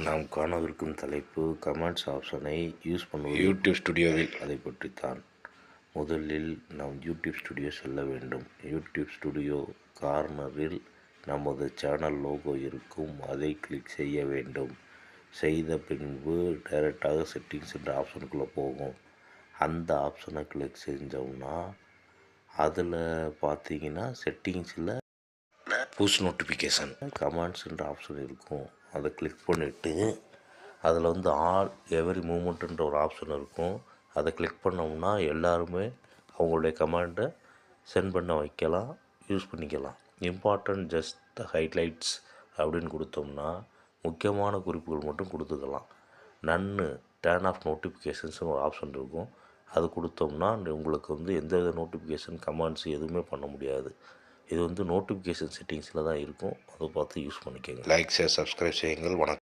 நாம் காணவிருக்கும் தலைப்பு கமெண்ட்ஸ் ஆப்ஷனை யூஸ் பண்ணுவது யூடியூப் ஸ்டுடியோவில் அதை பற்றித்தான். முதலில் நாம் யூடியூப் ஸ்டுடியோ செல்ல வேண்டும். யூடியூப் ஸ்டுடியோ கார்னரில் நமது சேனல் லோகோ இருக்கும். அதை கிளிக் செய்ய வேண்டும். செய்த பின்பு டைரெக்டாக செட்டிங்ஸ் என்ற ஆப்ஷனுக்குள்ளே போகும். அந்த ஆப்ஷனை கிளிக் செஞ்சோம்னா அதில் பார்த்தீங்கன்னா செட்டிங்ஸில் புஷ் நோட்டிஃபிகேஷன் கமெண்ட்ஸ்ன்ற ஆப்ஷன் இருக்கும். அதை கிளிக் பண்ணிவிட்டு அதில் வந்து ஆல் எவரி மூமெண்ட்டுன்ற ஒரு ஆப்ஷன் இருக்கும். அதை கிளிக் பண்ணோம்னா எல்லாருமே அவங்களுடைய கமெண்ட்டை சென்ட் பண்ண வைக்கலாம், யூஸ் பண்ணிக்கலாம். இம்பார்ட்டன்ட் ஜஸ்ட் ஹைலைட்ஸ் அப்படின்னு கொடுத்தோம்னா முக்கியமான குறிப்புகள் மட்டும் கொடுத்துக்கலாம். நன்னு டர்ன் ஆஃப் நோட்டிஃபிகேஷன்ஸ்னு ஒரு ஆப்ஷன் இருக்கும். அது கொடுத்தோம்னா உங்களுக்கு வந்து எந்தவித நோட்டிஃபிகேஷன் கமெண்ட்ஸ் எதுவுமே பண்ண முடியாது. இது வந்து நோட்டிஃபிகேஷன் செட்டிங்ஸில் தான் இருக்கும். அதை பார்த்து யூஸ் பண்ணிக்கோங்க. லைக், ஷேர், சப்ஸ்கிரைப் செய்யுங்கள். வணக்கம்.